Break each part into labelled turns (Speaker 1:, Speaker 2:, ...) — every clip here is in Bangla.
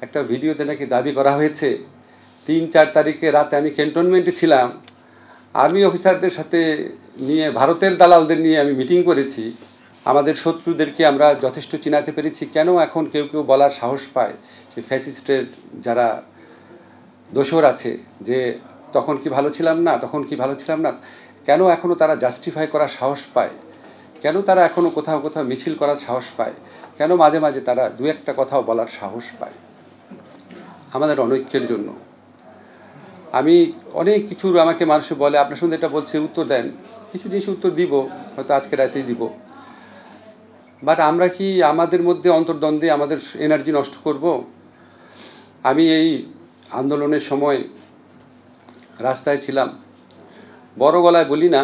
Speaker 1: একটা ভিডিওতে নাকি দাবি করা হয়েছে ৩-৪ তারিখে রাতে আমি ক্যান্টনমেন্টে ছিলাম, আর্মি অফিসারদের সাথে নিয়ে ভারতের দালালদের নিয়ে আমি মিটিং করেছি, আমাদের শত্রুদেরকে আমরা যথেষ্ট চিনাতে পেরেছি। কেন এখন কেউ কেউ বলার সাহস পায় যে ফ্যাসিস্টের যারা দোসর আছে যে তখন কি ভালো ছিলাম না, তখন কি ভালো ছিলাম না, কেন এখনও তারা জাস্টিফাই করার সাহস পায়, কেন তারা এখনও কোথাও কোথাও মিছিল করার সাহস পায়, কেন মাঝে মাঝে তারা দু একটা কথাও বলার সাহস পায়? আমাদের অনৈক্যের জন্য। আমি অনেক কিছুর আমাকে মানুষ বলে আপনার সঙ্গে এটা বলছে উত্তর দেন, কিছু জিনিস উত্তর দিব, হয়তো আজকে রাতেই দিব, বাট আমরা কি আমাদের মধ্যে অন্তর্দ্বন্দ্বে আমাদের এনার্জি নষ্ট করব? আমি এই আন্দোলনের সময় রাস্তায় ছিলাম, বড় গলায় বলি না,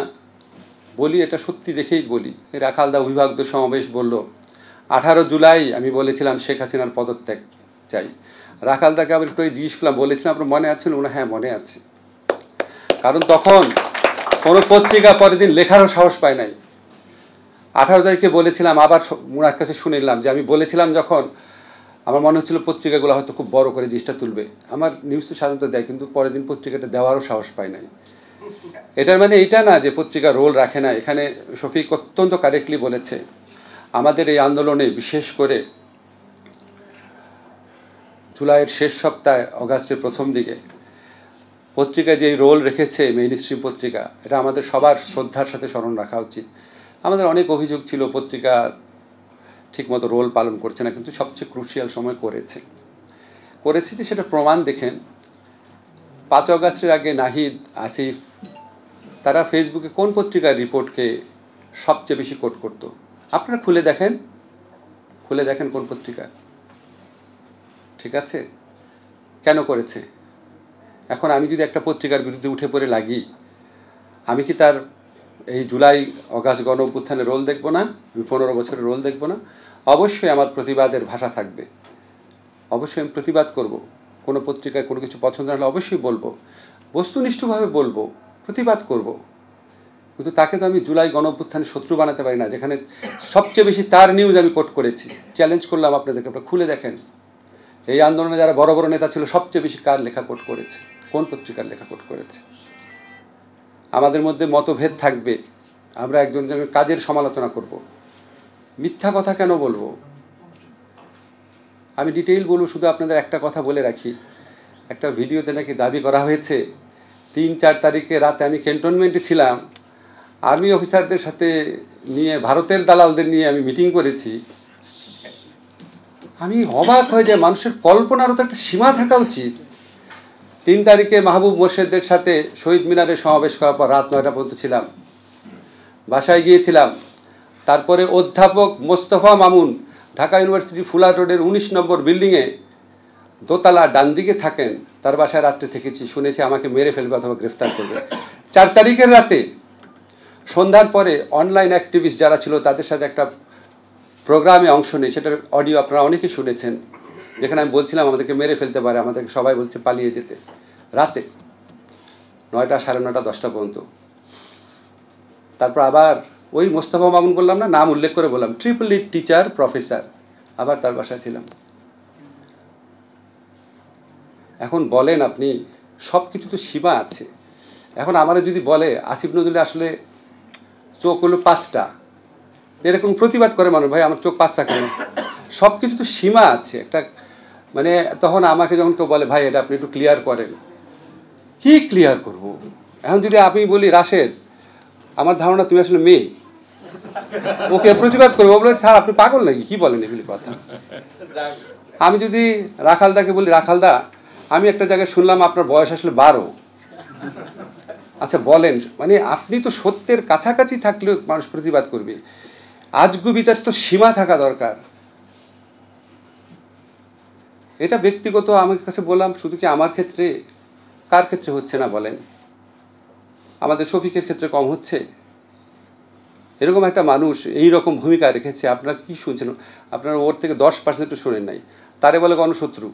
Speaker 1: বলি এটা সত্যি দেখেই বলি। রাখালদা অভিভাবকদের সমাবেশ বলল 18 জুলাই আমি বলেছিলাম শেখ হাসিনার পদত্যাগ চাই। রাখালদাকে আবার একটু জিজ্ঞেস করলাম, বলেছিলাম আপনার মনে আছে? না, হ্যাঁ মনে আছে। কারণ তখন কোনো পত্রিকা পরের দিন লেখারও সাহস পায় নাই। 18 তারিখে বলেছিলাম, আবার ওনার কাছে শুনে নিলাম যে আমি বলেছিলাম যখন, আমার মনে হচ্ছিল পত্রিকাগুলো হয়তো খুব বড় করে জিনিসটা তুলবে। আমার নিউজ তো সাধারণত দেয়, কিন্তু পরের দিন পত্রিকাটা দেওয়ারও সাহস পায় নাই। এটার মানে এইটা না যে পত্রিকা রোল রাখে না। এখানে শফিক অত্যন্ত কারেক্টলি বলেছে, আমাদের এই আন্দোলনে বিশেষ করে জুলাইয়ের শেষ সপ্তাহে, অগাস্টের প্রথম দিকে পত্রিকা যে রোল রেখেছে, মেইন স্ট্রিম পত্রিকা, এটা আমাদের সবার শ্রদ্ধার সাথে স্মরণ রাখা উচিত। আমাদের অনেক অভিযোগ ছিল পত্রিকা ঠিকমতো রোল পালন করছে না, কিন্তু সবচেয়ে ক্রুশিয়াল সময় করেছে যে সেটা প্রমাণ দেখেন। 5 অগাস্টের আগে নাহিদ, আসিফ, তারা ফেসবুকে কোন পত্রিকার রিপোর্টকে সবচেয়ে বেশি কোট করতো? আপনারা খুলে দেখেন কোন পত্রিকা। ঠিক আছে, কেন করেছে? এখন আমি যদি একটা পত্রিকার বিরুদ্ধে উঠে পড়ে লাগি, আমি কি তার এই জুলাই অগাস্ট গণ অভ্যুত্থানের রোল দেখব না? আমি 15 বছরের রোল দেখব না? অবশ্যই আমার প্রতিবাদের ভাষা থাকবে, অবশ্যই আমি প্রতিবাদ করব। কোনো পত্রিকায় কোনো কিছু পছন্দ না হলে অবশ্যই বলবো, বস্তুনিষ্ঠভাবে বলবো, প্রতিবাদ করব। কিন্তু তাকে তো আমি জুলাই গণ অভ্যুত্থানের শত্রু বানাতে পারি না, যেখানে সবচেয়ে বেশি তার নিউজ আমি কোট করেছি। চ্যালেঞ্জ করলাম আপনাদেরকে, আপনারা খুলে দেখেন এই আন্দোলনে যারা বড় বড় নেতা ছিল সবচেয়ে বেশি কার লেখা কোট করেছে, কোন পত্রিকার লেখা কোট করেছে। আমাদের মধ্যে মতভেদ থাকবে, আমরা একজনের কাজের সমালোচনা করব, মিথ্যা কথা কেন বলবো? আমি ডিটেইল বলবো, শুধু আপনাদের একটা কথা বলে রাখি, একটা ভিডিওতে নাকি দাবি করা হয়েছে 3-4 তারিখে রাতে আমি ক্যান্টনমেন্টে ছিলাম, আর্মি অফিসারদের সাথে নিয়ে ভারতের দালালদের নিয়ে আমি মিটিং করেছি। আমি অবাক হয়ে যাই, মানুষের কল্পনারও তো একটা সীমা থাকা উচিত। 3 তারিখে মাহবুব মোর্শেদের সাথে শহীদ মিনারে সমাবেশ করার পর রাত 9টা পর্যন্ত ছিলাম, বাসায় গিয়েছিলাম। তারপরে অধ্যাপক মোস্তফা মামুন ঢাকা ইউনিভার্সিটি ফুলার রোডের 19 নম্বর বিল্ডিংয়ে দোতলা ডান দিকে থাকেন, তার বাসায় রাত্রে থেকেছি। শুনেছি আমাকে মেরে ফেলবে অথবা গ্রেফতার করবে। 4 তারিখের রাতে সন্ধ্যার পরে অনলাইন অ্যাক্টিভিস্ট যারা ছিল তাদের সাথে একটা প্রোগ্রামে অংশ নেই, সেটার অডিও আপনারা অনেকেই শুনেছেন, যেখানে আমি বলছিলাম আমাদেরকে মেরে ফেলতে পারে, আমাদেরকে সবাই বলছে পালিয়ে যেতে। রাতে 9টা, 9:30, 10টা পর্যন্ত। তারপর আবার ওই মোস্তফা মামুন বললাম না, নাম উল্লেখ করে বললাম, ট্রিপল ই টিচার প্রফেসর, আবার তার বাসায় ছিলাম। এখন বলেন আপনি, সব কিছু তো সীমা আছে। এখন আমারা যদি বলে আসিফ নজরুল আসলে চোখ হলো 5টা, এরকম প্রতিবাদ করে মানুষ, ভাই আমার চোখ 5টা কেন? সব কিছু তো সীমা আছে একটা, মানে তখন আমাকে যখন কেউ বলে ভাই এটা আপনি একটু ক্লিয়ার করেন, কি ক্লিয়ার করব? এখন যদি আমি বলি রাশেদ আমার ধারণা তুমি আসলে মেয়ে, ওকে প্রতিবাদ করবো, বলে স্যার আপনি পাগল নাকি, কি বলেন এগুলি কথা? আমি যদি রাখালদাকে বলি রাখালদা আমি একটা জায়গায় শুনলাম আপনার বয়স আসলে 12, আচ্ছা বলেন, মানে আপনি তো সত্যের কাছাকাছি থাকলেও মানুষ প্রতিবাদ করবে। আজগুবিতার তো সীমা থাকা দরকার। এটা ব্যক্তিগত আমার কাছে বললাম, শুধু কি আমার ক্ষেত্রে, কার ক্ষেত্রে হচ্ছে না বলেন? আমাদের শফিকের ক্ষেত্রে কম হচ্ছে? এরকম একটা মানুষ এই রকম ভূমিকা রেখেছে, আপনারা কি শুনছেন? আপনারা ওর থেকে 10% শুনেন নাই, তারে বলে গণশত্রু।